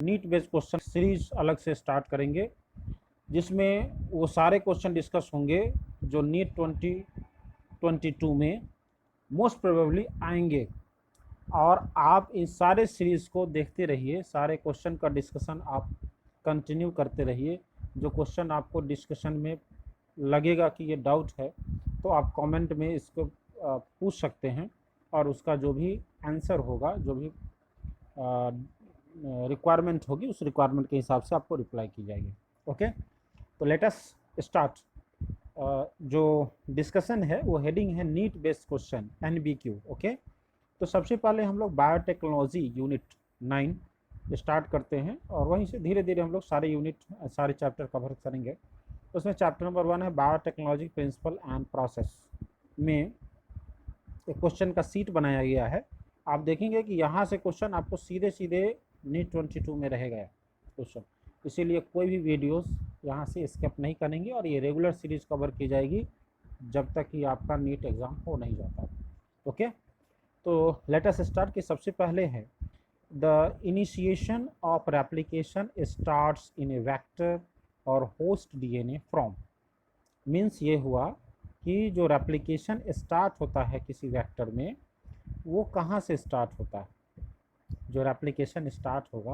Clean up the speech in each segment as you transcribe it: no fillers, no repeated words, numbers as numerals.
NEET based question series अलग से start करेंगे, जिसमें वो सारे क्वेश्चन डिस्कस होंगे जो नीट 2022 में मोस्ट प्रोबेबली आएंगे। और आप इस सारे सीरीज़ को देखते रहिए, सारे क्वेश्चन का डिस्कशन आप कंटिन्यू करते रहिए। जो क्वेश्चन आपको डिस्कशन में लगेगा कि ये डाउट है, तो आप कमेंट में इसको पूछ सकते हैं, और उसका जो भी आंसर होगा, जो भी रिक्वायरमेंट होगी, उस रिक्वायरमेंट के हिसाब से आपको रिप्लाई की जाएगी। ओके, तो लेट अस स्टार्ट। जो डिस्कशन है वो हेडिंग है NEET based question NBQ। Okay, तो सबसे पहले हम लोग बायोटेक्नोलॉजी यूनिट 9 स्टार्ट करते हैं, और वहीं से धीरे धीरे हम लोग सारे यूनिट सारे चैप्टर कवर करेंगे। उसमें चैप्टर नंबर 1 है बायोटेक्नोलॉजी प्रिंसिपल एंड प्रोसेस। में एक क्वेश्चन का सीट बनाया गया है। आप देखेंगे कि यहाँ से क्वेश्चन आपको सीधे सीधे नीट 22 में रहेगा क्वेश्चन, इसीलिए कोई भी वीडियोस यहाँ से स्किप नहीं करेंगे, और ये रेगुलर सीरीज कवर की जाएगी जब तक कि आपका नीट एग्ज़ाम हो नहीं जाता। ओके, तो लेट अस स्टार्ट। कि सबसे पहले है the initiation of replication starts in A vector और होस्ट DNA फ्रॉम। मीन्स ये हुआ कि जो रेप्लिकेशन स्टार्ट होता है किसी वेक्टर में, वो कहाँ से स्टार्ट होता है। जो रेप्लिकेशन स्टार्ट होगा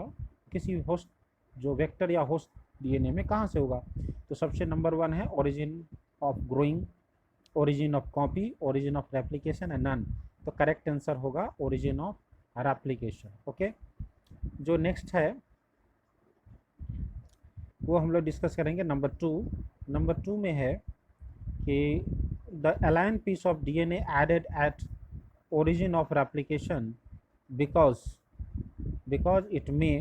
किसी होस्ट, जो वेक्टर या होस्ट DNA में, कहाँ से होगा। तो सबसे नंबर 1 है origin of growing, origin of copy, origin of replication and none. तो करेक्ट आंसर होगा ओरिजिन ऑफ रेप्लिकेशन। ओके, जो नेक्स्ट है वो हम लोग डिस्कस करेंगे नंबर 2। नंबर 2 में है कि the align piece of DNA added at origin of replication because it may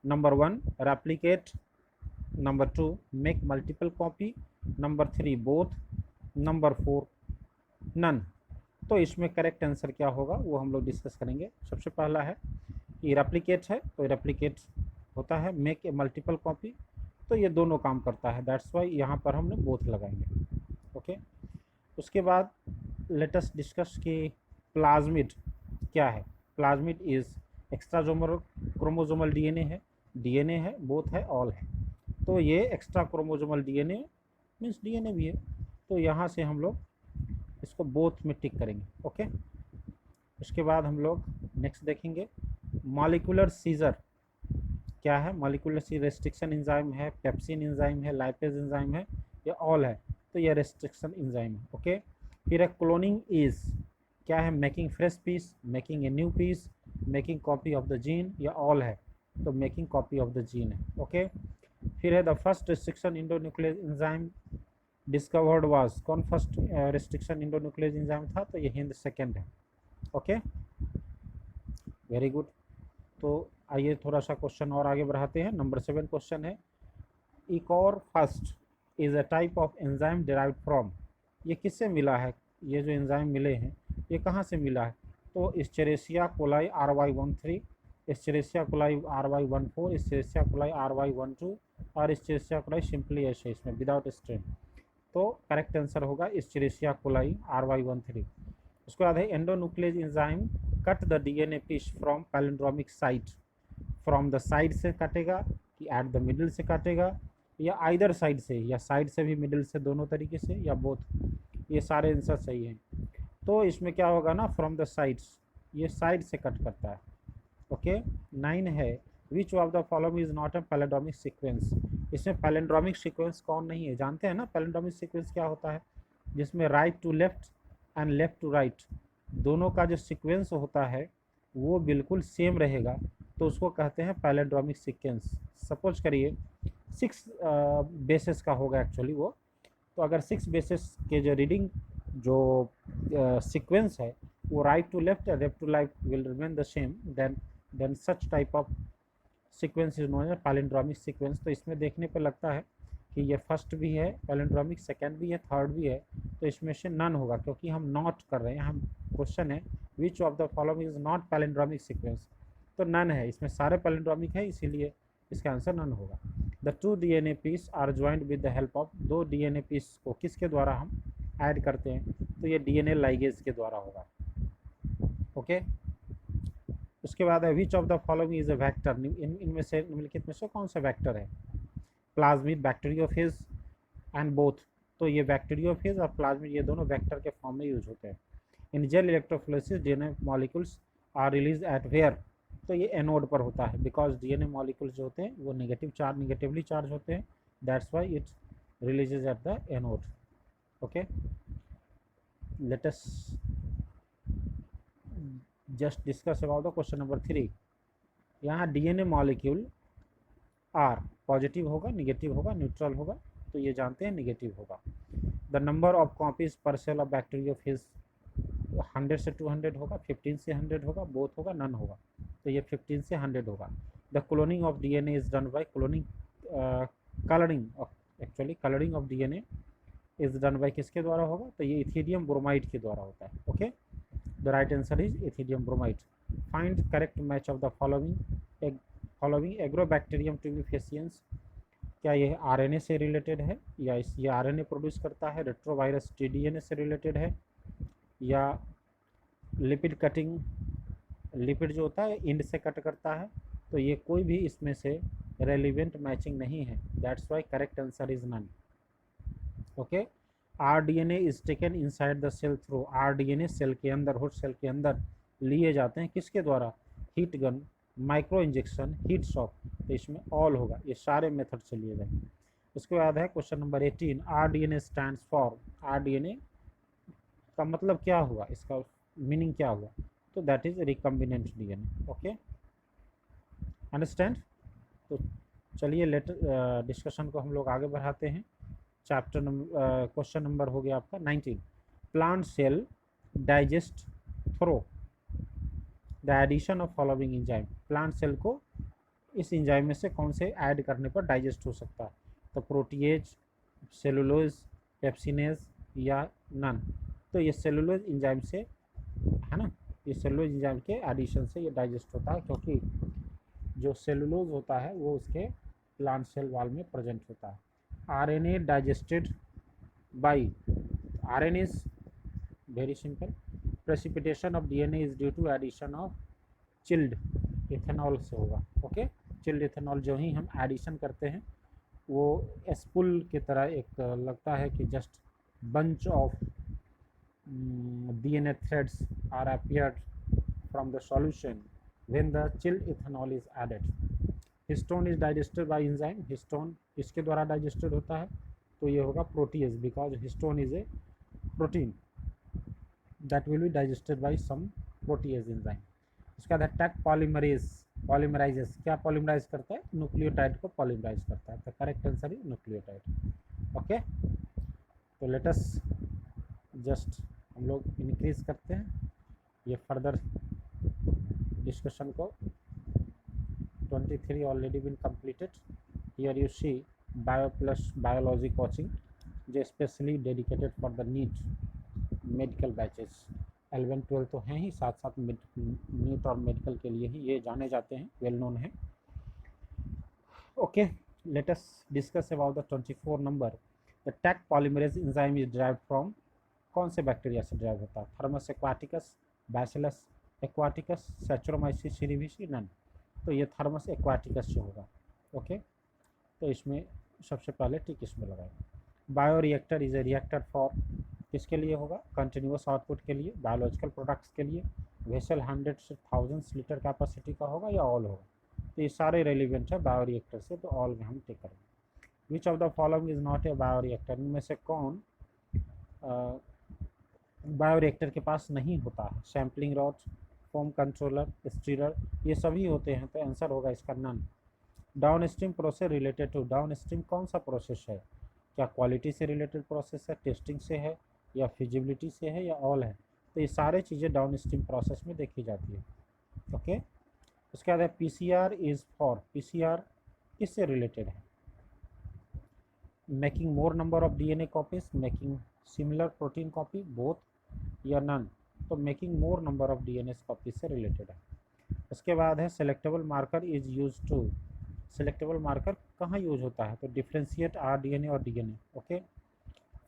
number 1 replicate, number 2 make multiple copy, number 3 both, number 4 none। तो इसमें करेक्ट आंसर क्या होगा वो हम लोग डिस्कस करेंगे। सबसे पहला है कि रेप्लिकेट है, तो रेप्लिकेट होता है, मेक ए मल्टीपल कॉपी, तो ये दोनों काम करता है, दैट्स वाई यहाँ पर हमने बोथ लगाएंगे। ओके, उसके बाद लेटेस्ट डिस्कस कि प्लाज्मिड क्या है। Plasmid is extra chromosomal DNA है, बोथ है, ऑल है। तो ये extra chromosomal DNA means DNA भी है, तो यहाँ से हम लोग इसको बोथ में टिक करेंगे। ओके, उसके बाद हम लोग नेक्स्ट देखेंगे मॉलिक्यूलर सीजर क्या है। मॉलिक्यूलर सीजर रेस्ट्रिक्शन एंजाइम है, पेप्सिन एंजाइम है, लाइपेज एंजाइम है, ये ऑल है, तो ये रेस्ट्रिक्शन एंजाइम है। ओके, फिर है क्लोनिंग इज क्या है, making fresh piece, making a new piece, making copy of the gene, या ऑल है, तो making copy of the gene है। ओके, फिर है the first restriction endonuclease enzyme discovered was, कौन फर्स्ट रेस्ट्रिक्शन इंडोन्यूक्लियस एंजाइम था, तो ये हिंद सेकेंड है। Okay, very good. तो आइए थोड़ा सा क्वेश्चन और आगे बढ़ाते हैं। नंबर 7 क्वेश्चन है EcoR first is a type of enzyme derived from. ये किससे मिला है, ये जो एंजाइम मिले हैं ये कहाँ से मिला है। तो Escherichia coli RY13, Escherichia coli RY14, Escherichia coli RY12 और एस्चेरेशिया कोलाई सिंपली ऐसे इसमें विदाउट स्ट्रेन। तो करेक्ट आंसर होगा एस्चेरेशिया कोलाई RY13। उसके बाद है endonuclease enzyme cut the DNA piece from palindromic site. From the side से काटेगा कि एट द मिडिल से काटेगा, या आइदर साइड से, या साइड से भी मिडिल से, दोनों तरीके से, या बोथ। ये सारे आंसर सही हैं। तो इसमें क्या होगा ना, फ्रॉम द साइड्स, ये साइड से कट करता है। ओके, 9 है which of the following is not a palindromic sequence. इसमें पैलिंड्रोमिक सीक्वेंस कौन नहीं है, जानते हैं ना पैलिंड्रोमिक सीक्वेंस क्या होता है, जिसमें right to left and left to right दोनों का जो सीक्वेंस होता है वो बिल्कुल सेम रहेगा, तो उसको कहते हैं पैलिंड्रोमिक सीक्वेंस। सपोज करिए 6 बेसिस का होगा एक्चुअली वो, तो अगर 6 बेसिस के जो रीडिंग जो सीक्वेंस है वो right to left and left to right will remain the same, then such type of sequence is known as palindromic sequence. तो इसमें देखने पर लगता है कि ये फर्स्ट भी है पैलिंड्रोमिक, सेकंड भी है, थर्ड भी है, तो इसमें से नन होगा, क्योंकि हम नॉट कर रहे हैं। हम क्वेश्चन है which of the following is not palindromic sequence, तो नन है, इसमें सारे पैलिंड्रोमिक है, इसीलिए इसका आंसर नन होगा। The 2 DNA piece are joint with the help of, 2 DNA piece को किसके द्वारा हम ऐड करते हैं, तो ये DNA लाइगेज के द्वारा होगा। ओके, उसके बाद है which of the following is a vector, इनमें से निम्नलिखित में से कौन सा वेक्टर है? Plasmid, bacteriophage and both. तो ये बैक्टीरियोफेज और प्लाज्मिड ये दोनों वेक्टर के फॉर्म में यूज होते हैं। In gel electrophoresis DNA molecules are release at where, तो ये एनोड पर होता है, बिकॉज डीएनए मॉलिक्यूल्स जो होते हैं वो निगेटिवली चार्ज होते हैं, that's why it releases at the anode. Okay, let us just discuss about the question number 3। यहाँ डीएनए मॉलिक्यूल आर पॉजिटिव होगा, निगेटिव होगा, न्यूट्रल होगा, तो ये जानते हैं निगेटिव होगा। द नंबर ऑफ कॉपीज पर सेल ऑफ बैक्टीरियोफेज 100 से 200 होगा, 15 से 100 होगा, बोथ होगा, नन होगा, तो ये 15 से 100 होगा। The cloning of DNA is done by cloning, colouring of DNA is done by किसके द्वारा होगा? तो ये इथीडियम ब्रोमाइड के द्वारा होता है। Okay, the right answer is ethidium bromide. Find correct match of the following Agrobacterium tumefaciens, क्या ये आरएनए से रिलेटेड है या ये आरएनए प्रोड्यूस करता है? रेट्रोवायरस टीडीएनए से रिलेटेड है या लिपिड कटिंग, लिपिड जो होता है इंड से कट करता है? तो ये कोई भी इसमें से रेलिवेंट मैचिंग नहीं है, that's why correct answer is none. Okay, rDNA is taken inside the cell through, rDNA cell के अंदर, होस्ट सेल के अंदर लिए जाते हैं किसके द्वारा? Heat gun, micro injection, heat shock, तो इसमें ऑल होगा, ये सारे मेथड से लिए जाएंगे। उसके बाद है question number 18, rDNA stands for, rDNA का मतलब क्या हुआ, इसका मीनिंग क्या हुआ? तो that is recombinant DNA. Okay, understand? तो चलिए लेटर डिस्कशन को हम लोग आगे बढ़ाते हैं। चैप्टर नंबर क्वेश्चन नंबर हो गया आपका 19, plant cell digest through the addition of following enzyme, plant cell को इस एंजाइम में से कौन से ऐड करने पर डाइजेस्ट हो सकता है? तो प्रोटीएज, सेलुलोज, पेप्सिनेज या नन? तो ये सेलुलोज एंजाइम से है ना, ये सेलुलोज एंजाइम के एडिशन से ये डाइजेस्ट होता है, क्योंकि जो सेलुलोज होता है वो उसके प्लांट सेल वॉल में प्रेजेंट होता है। RNA digested by, RNA is very simple, precipitation of DNA is due to addition of chilled ethanol से होगा। ओके, चिल्ड इथेनॉल जो ही हम एडिशन करते हैं वो स्पूल की तरह एक लगता है कि just bunch of DNA threads are appeared from the solution when the chilled ethanol is added. Histone is digested by enzyme, histone इसके द्वारा digested होता है, तो ये होगा protease, because histone is a protein that will be digested by some protease enzyme. उसके बाद tag polymerase, polymerizes, क्या polymerize करता है? न्यूक्लियोटाइड को polymerize करता है, तो करेक्ट आंसर है न्यूक्लियोटाइड। ओके, तो लेट अस जस्ट हम लोग इंक्रीज करते हैं ये फर्दर डिस्कशन को। 23 already been completed. Here you see bio plus biology coaching जो specially dedicated for the NEET medical batches, 11-12 तो हैं ही, साथ साथ नीट और मेडिकल के लिए ही ये जाने जाते हैं, वेल नोन है। Okay, let us discuss about the 24 number, the Taq polymerase enzyme is derived from, कौन से बैक्टीरिया से ड्राइव होता है? Thermus aquaticus, Bacillus aquaticus, Saccharomyces cerevisiae, none? तो ये थर्मस एक्वाटिकस से होगा। ओके, तो इसमें सबसे पहले टिक इसमें लगाएंगे। Bioreactor is a reactor for, किसके लिए होगा? कंटिन्यूस आउटपुट के लिए, बायोलॉजिकल प्रोडक्ट्स के लिए। वेसल 100 से 1000 लीटर कैपेसिटी का होगा या ऑल होगा? तो ये सारे रेलिवेंट है बायोरिएक्टर से, तो ऑल में हम टिक करेंगे। Which of the following is not a bioreactor, इनमें से कौन बायोरिएक्टर के पास नहीं होता है? Sampling rod, foam controller, stirrer, ये सभी होते हैं, तो आंसर होगा इसका none. Down stream process related to, down stream कौन सा प्रोसेस है? क्या क्वालिटी से रिलेटेड प्रोसेस है, टेस्टिंग से है, या फिजिबिलिटी से है, या ऑल है? तो ये सारे चीज़ें डाउन स्ट्रीम प्रोसेस में देखी जाती है। ओके, उसके बाद है पीसीआर इज फॉर, पीसीआर किससे रिलेटेड है? Making more number of DNA copies, making similar protein copy, both या नन? तो making more number of DNA copy से रिलेटेड है। उसके बाद है selectable marker is use to, selectable marker कहाँ यूज होता है? तो डिफ्रेंशिएट आरडीएनए और DNA. Okay,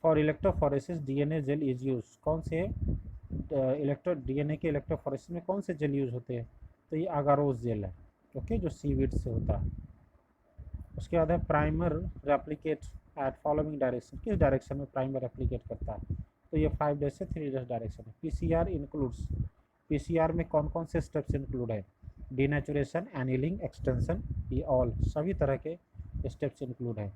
for electrophoresis DNA gel is use, कौन से डीएनए के इलेक्ट्रोफोरेसिस में कौन से जेल यूज होते हैं? तो ये अगारोजेल है, ओके, जो सीवीड से होता है। उसके बाद है primer replicate at following direction, किस डायरेक्शन में प्राइमर रेप्लिकेट करता है, तो ये 5 डेज से 3 डेज डायरेक्शन है। पीसीआर इंक्लूड्स, पीसीआर में कौन कौन से स्टेप्स इंक्लूड है, डीनेचुरेशन, एनिलिंग, एक्सटेंशन, ये ऑल सभी तरह के स्टेप्स इंक्लूड है।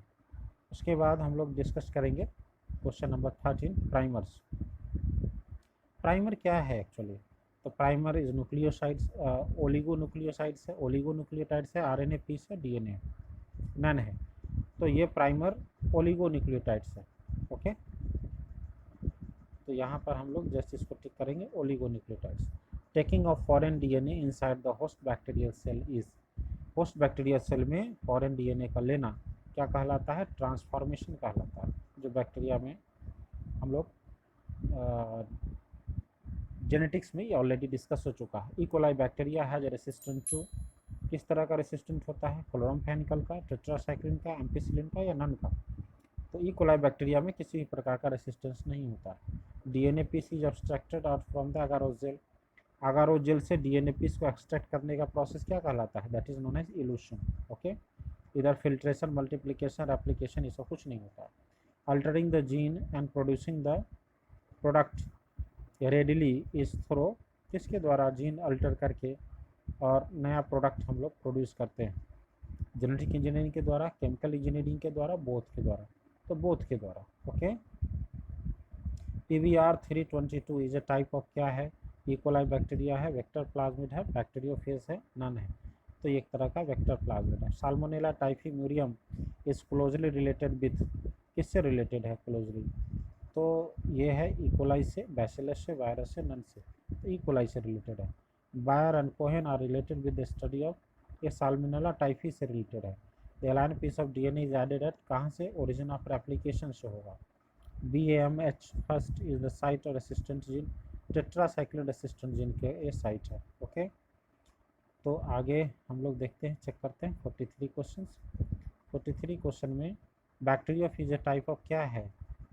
उसके बाद हम लोग डिस्कस करेंगे क्वेश्चन नंबर 13, प्राइमर्स। प्राइमर क्या है एक्चुअली, तो प्राइमर इज न्यूक्लियोसाइड्स, ओलिगोन्यूक्लियोसाइड्स है, ओलिगोन्यूक्लियोटाइड्स है, आरएनए पीस है, डीएनए नन है, तो ये प्राइमर ओलिगोन्यूक्लियोटाइड्स है, ओके। तो यहाँ पर हम लोग जस्ट इसको टिक करेंगे, oligonucleotides. Taking of foreign DNA inside the host bacterial cell is, host bacterial cell में फॉरेन डीएनए का लेना क्या कहलाता है, ट्रांसफॉर्मेशन कहलाता है, जो बैक्टीरिया में हम लोग जेनेटिक्स में ये ऑलरेडी डिस्कस हो चुका है। E coli bacteria has resistant to, किस तरह का रेसिस्टेंट होता है, क्लोरामफेनिकल का, टेट्रासाइक्लिन का, एम्पिसिलिन का या नन का, तो इकोलाई बैक्टीरिया में किसी भी प्रकार का रेसिस्टेंस नहीं होता। DNA piece is extracted out from the agarose gel, agarose gel से डीएनए पीस को एक्सट्रैक्ट करने का प्रोसेस क्या कहलाता है, that is known as elution, okay. इधर फिल्ट्रेशन, मल्टीप्लिकेशन, रेप्लिकेशन, इसका कुछ नहीं होता है। Altering the gene and producing the product readily is through, किसके द्वारा, जीन अल्टर करके और नया प्रोडक्ट हम लोग प्रोड्यूस करते हैं, जेनेटिक इंजीनियरिंग के द्वारा, केमिकल इंजीनियरिंग के द्वारा, बोथ के द्वारा, तो बोथ के द्वारा, okay. PBR 322 is a type of क्या है, इकोलाई बैक्टीरिया है, वेक्टर प्लाज्मिड है, बैक्टीरियोफेज है, नन है, तो ये एक तरह का वेक्टर प्लाज्मिड है। Salmonella typhimurium is closely related with, किससे रिलेटेड है क्लोजली, तो ये है इकोलाई से, बैसिलस से, वायरस से, नन से, तो इकोलाई से रिलेटेड है। Boyer and Cohen are related with the study of, ये साल्मोनेला टाइफी से रिलेटेड है। The alien piece of DNA is added at, कहाँ से, ओरिजिन ऑफ रेप्लिकेशन से होगा। BAMH first is the site और resistant gene, tetracycline resistant gene के ये साइट है, ओके। तो आगे हम लोग देखते हैं, चेक करते हैं 43 क्वेश्चन। 43 क्वेश्चन में बैक्टीरियोफेज ए टाइप ऑफ क्या है,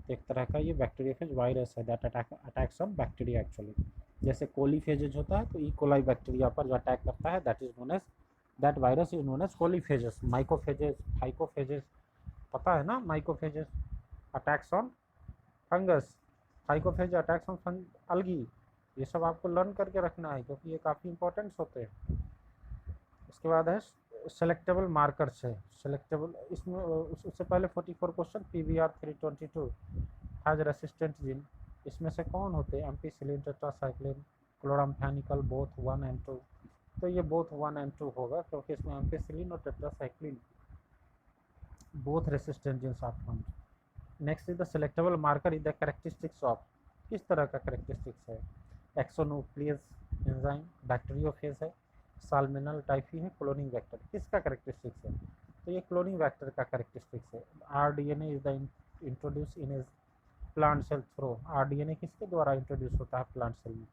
एक तरह का ये बैक्टीरियोफेज वायरस है that attacks on bacteria actually, जैसे कोलीफेजेज होता है तो ई कोलाई बैक्टीरिया पर जो अटैक करता है that is known as, that virus is known as coliphages. Mycophages, phycophages, पता है ना, mycophages attacks on fungus, phycophage attacks on algae, ये सब आपको लर्न करके रखना है क्योंकि ये काफ़ी इंपॉर्टेंट्स होते हैं। उसके बाद है सेलेक्टेबल मार्कर्स है, सेलेक्टेबल, इसमें उससे पहले 44 question, PBR 322 has resistant gene, इसमें से कौन होते हैं, एम्पिसिलिन, टेट्रासाइक्लिन, क्लोराम्फेनिकल, बोथ 1 and 2, तो ये बोथ 1 and 2 होगा क्योंकि इसमें एम्पिसिलिन और tetracycline both resistant genes are found. Next is the selectable marker is the characteristics of, किस तरह का कैरेक्टरिस्टिक्स है, एक्सोन्यूक्लियस एंजाइम, बैक्टीरियोफेज है, साल्मोनेला टाइफी है, क्लोनिंग वेक्टर, किसका कैरेक्टरिस्टिक्स है, तो ये क्लोनिंग वेक्टर का कैरेक्टरिस्टिक्स है। RDNA is the introduce in as plant cell through, RDNA किसके द्वारा इंट्रोड्यूस होता है प्लांट सेल में,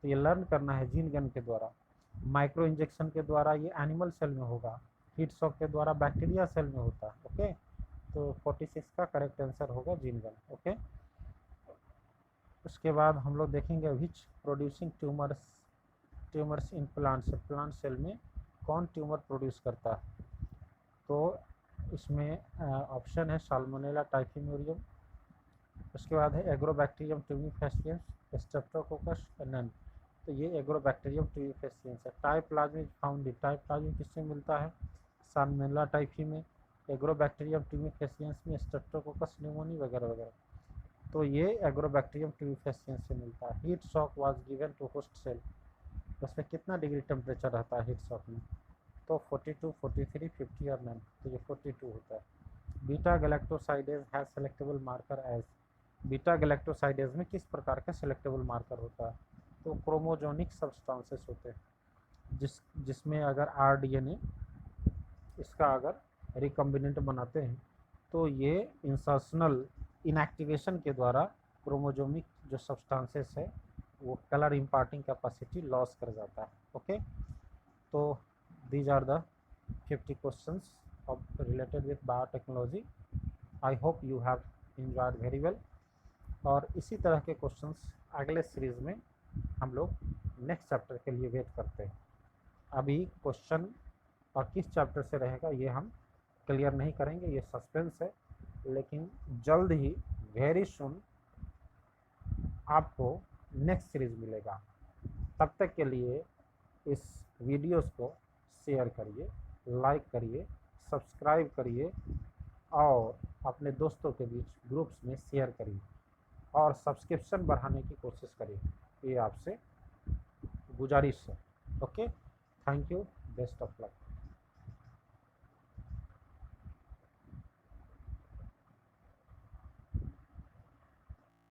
तो ये लर्न करना है जीन गन के द्वारा। माइक्रो इंजेक्शन के द्वारा ये एनिमल सेल में होगा, हीट शॉक के द्वारा बैक्टीरिया सेल में होता है, ओके। तो 46 का करेक्ट आंसर होगा जीन गन, ओके। उसके बाद हम लोग देखेंगे which producing tumours in plant cell में कौन ट्यूमर प्रोड्यूस करता है, तो इसमें ऑप्शन है साल्मोनेला टाइफीम्यूरियम, उसके बाद है एग्रोबैक्टीरियम ट्यूबिफेसियंस, स्ट्रेप्टोकोकस नन, तो ये एग्रोबैक्टीरियम ट्यूबिफेसियंस है। टाइप्लाज्म इज फाउंड, टाइप्लाज्म किससे मिलता है, साल्मोनेला टाइफी में, एग्रोबैक्टीरियम ट्यूबिफेसियंस में, स्ट्रेप्टोकोकस न्यूमोनी वगैरह वगैरह, तो ये एग्रोबैक्टीरियम ट्यूबिफेसियंस से मिलता है। Heat shock was given to host cell, उसमें कितना डिग्री टेम्परेचर रहता है हीट शॉक में, तो 42, 43, 50 और नन, तो ये 42 होता है। Beta galactosidase has selectable marker as, beta galactosidase में किस प्रकार का सेलेक्टेबल मार्कर होता है, तो क्रोमोजोनिक सब्सटेंसेस होते हैं जिसमें अगर RDNA इसका अगर रिकम्बिनेंट बनाते हैं तो ये इंसर्शनल इनएक्टिवेशन के द्वारा क्रोमोजोमिक जो सब्सटेंसेस है वो कलर इम्पार्टिंग कैपेसिटी लॉस कर जाता है, ओके। तो these are the 50 questions of related with biotechnology. I hope you have enjoyed very well, और इसी तरह के क्वेश्चंस अगले सीरीज़ में हम लोग नेक्स्ट चैप्टर के लिए वेट करते हैं। अभी क्वेश्चन और किस चैप्टर से रहेगा ये हम क्लियर नहीं करेंगे, ये सस्पेंस है, लेकिन जल्द ही वेरी सुन आपको नेक्स्ट सीरीज मिलेगा। तब तक के लिए इस वीडियोस को शेयर करिए, लाइक करिए, सब्सक्राइब करिए और अपने दोस्तों के बीच ग्रुप्स में शेयर करिए और सब्सक्रिप्शन बढ़ाने की कोशिश करिए, ये आपसे गुजारिश है। Okay, thank you, best of luck.